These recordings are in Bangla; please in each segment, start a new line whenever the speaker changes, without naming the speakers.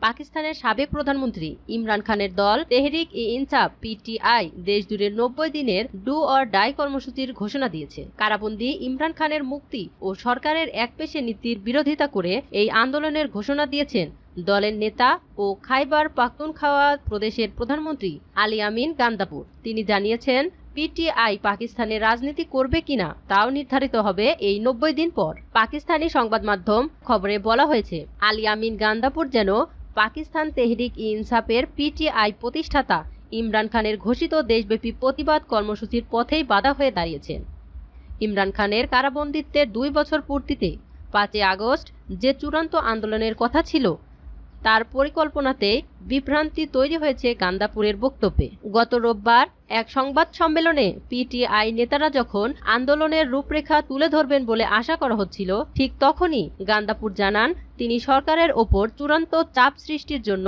পাকিস্তানের সাবেক প্রধানমন্ত্রী ইমরান খানের দল তেহরিক-ই-ইনসাফ পিটিআই দেশজুড়ে ৯০ দিনের ডু অর ডাই কর্মসূচির ঘোষণা দিয়েছে। কারাবন্দী ইমরান খানের মুক্তি ও সরকারের একপেশে নীতির বিরোধিতা করে এই আন্দোলনের ঘোষণা দিয়েছেন দলের নেতা ও খাইবার পাখতুনখাওয়া প্রদেশের প্রধানমন্ত্রী আলী আমিন গান্দাপুর। তিনি জানিয়েছেন, পিটিআই পাকিস্তানে রাজনীতি করবে কিনা তাও নির্ধারিত হবে এই ৯০ দিন পর। পাকিস্তানি সংবাদ মাধ্যম খবরে বলা হয়েছে, আলী আমিন গান্দাপুর যেন পাকিস্তান তেহরিক-ই-ইনসাফের পিটিআই প্রতিষ্ঠাতা ইমরান খানের ঘোষিত দেশব্যাপী প্রতিবাদ কর্মসূচির পথেই বাধা হয়ে দাঁড়িয়েছেন। ইমরান খানের কারাবন্দিত্বের ২ বছর পূর্তিতে ৫ই আগস্ট যে চূড়ান্ত আন্দোলনের কথা ছিল, তার পরিকল্পনাতে বিভ্রান্তি তৈরি হয়েছে গান্দাপুরের বক্তব্যে। গত রোববার এক সংবাদ সম্মেলনে পিটিআই নেতারা যখন আন্দোলনের রূপরেখা তুলে ধরবেন বলে আশা করা হচ্ছিল, ঠিক তখনই গান্দাপুর জানান তিনি সরকারের ওপর চূড়ান্ত চাপ সৃষ্টির জন্য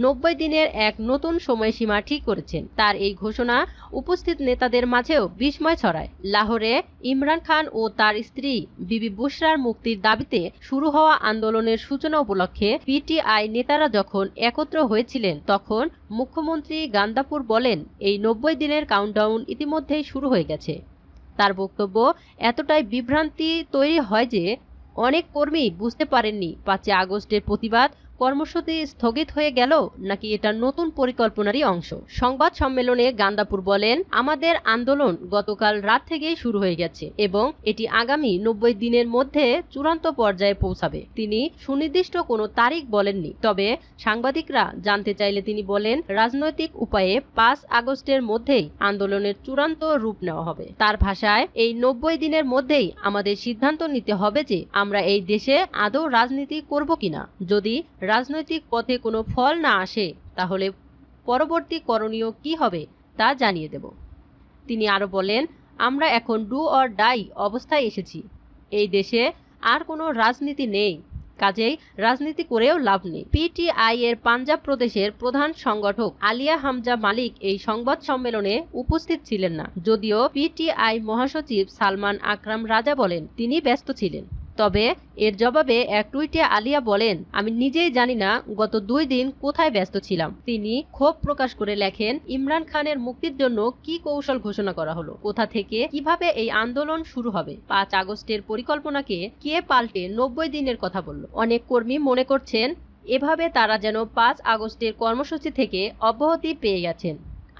৯০ দিনের এক নতুন সময়সীমা ঠিক করেছেন। তার এই ঘোষণা উপস্থিত নেতাদের মাঝেও বিস্ময় ছড়ায়। লাহোরে ইমরান খান ও তার স্ত্রী বিবি বুশরার মুক্তির দাবিতে শুরু হওয়া আন্দোলনের সূচনা উপলক্ষে পিটিআই নেতারা যখন একত্র হয়েছিলেন, তখন মুখ্যমন্ত্রী গান্দাপুর বলেন, এই ৯০ দিনের কাউন্টডাউন ইতিমধ্যেই শুরু হয়ে গেছে। তার বক্তব্য, এতটাই বিভ্রান্তি তৈরি হয় যে অনেক কর্মী বুঝতে পারেননি ৫ই আগস্টের প্রতিবাদ কর্মসূচি স্থগিত হয়ে গেল নাকি এটা নতুন পরিকল্পনারই অংশ। সংবাদ সম্মেলনে গান্দাপুর বলেন, আমাদের আন্দোলন গতকাল রাত থেকেই শুরু হয়ে গেছে এবং এটি আগামী ৯০ দিনের মধ্যে চূড়ান্ত পর্যায়ে পৌঁছাবে। তিনি সুনির্দিষ্ট কোনো তারিখ বলেননি, তবে সাংবাদিকরা জানতে চাইলে তিনি বলেন, রাজনৈতিক উপায়ে ৫ আগস্টের মধ্যেই আন্দোলনের চূড়ান্ত রূপ নেওয়া হবে। তার ভাষায়, এই ৯০ দিনের মধ্যেই আমাদের সিদ্ধান্ত নিতে হবে যে আমরা এই দেশে আদৌ রাজনীতি করব কিনা। যদি রাজনৈতিক পথে কোনো ফল না আসে, তাহলে পরবর্তী করণীয় কি হবে তা জানিয়ে দেব। তিনি আরো বলেন, আমরা এখন ডু অর ডাই অবস্থায় এসেছি। এই দেশে আর কোনো রাজনীতি নেই, কাজেই রাজনীতি করেও লাভ নেই। পিটিআই এর পাঞ্জাব প্রদেশের প্রধান সংগঠক আলিয়া হামজা মালিক এই সংবাদ সম্মেলনে উপস্থিত ছিলেন না, যদিও পিটিআই মহাসচিব সালমান আকরাম রাজা বলেন তিনি ব্যস্ত ছিলেন। তবে এর জবাবে এক টুইটে আলিয়া বলেন, আমি নিজেই জানি না গত ২ দিন কোথায় ব্যস্ত ছিলাম। তিনি ক্ষোভ প্রকাশ করে লেখেন, ইমরান খানের মুক্তির জন্য কি কৌশল ঘোষণা করা হলো, কোথা থেকে কিভাবে এই আন্দোলন শুরু হবে, ৫ আগস্টের পরিকল্পনাকে কে পাল্টে ৯০ দিনের কথা বলল। অনেক কর্মী মনে করছেন এভাবে তারা যেন ৫ আগস্টের কর্মসূচি থেকে অব্যাহতি পেয়ে গেছেন।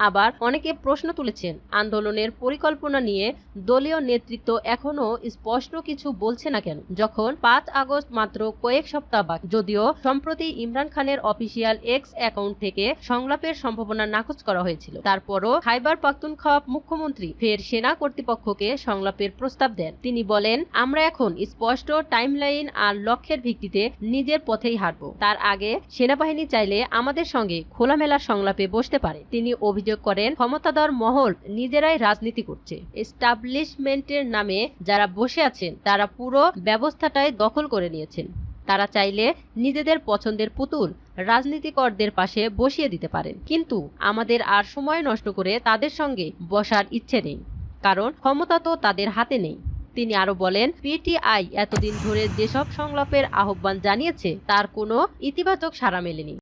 আবার অনেকে প্রশ্ন তুলেছেন, আন্দোলনের পরিকল্পনা নিয়ে দলীয় নেতৃত্ব এখনো স্পষ্ট কিছু বলছে না কেন, যখন ৫ আগস্ট মাত্র কয়েক সপ্তাহ বাকি। যদিও সম্প্রতি ইমরান খানের অফিসিয়াল এক্স অ্যাকাউন্ট থেকে সংলাপের সম্ভাবনা নাকচ করা হয়েছিল, তারপরও খাইবার পাখতুনখাওয়া মুখ্যমন্ত্রী ফের সেনা কর্তৃপক্ষকে সংলাপের প্রস্তাব দেন। তিনি বলেন, আমরা এখন স্পষ্ট টাইমলাইন আর লক্ষ্যের ভিত্তিতে নিজের পথেই হাঁটব। তার আগে সেনাবাহিনী চাইলে আমাদের সঙ্গে খোলামেলা সংলাপে বসতে পারে। তিনি অভিযোগ করেন, ক্ষমতাধর মহল নিজেরাই রাজনীতি করছে। এস্টাবলিশমেন্টের নামে যারা বসে আছেন তারা পুরো ব্যবস্থাটাই দখল করে নিয়েছেন। তারা চাইলে নিজেদের পছন্দের পুতুল রাজনীতিকরদের পাশে বসিয়ে দিতে পারেন, কিন্তু আমাদের আর সময় নষ্ট করে তাদের সঙ্গে বসার ইচ্ছে নেই, কারণ ক্ষমতা তো তাদের হাতে নেই। তিনি আরো বলেন, পিটিআই এতদিন ধরে যেসব সংলাপের আহ্বান জানিয়েছে তার কোনো ইতিবাচক সাড়া মেলেনি।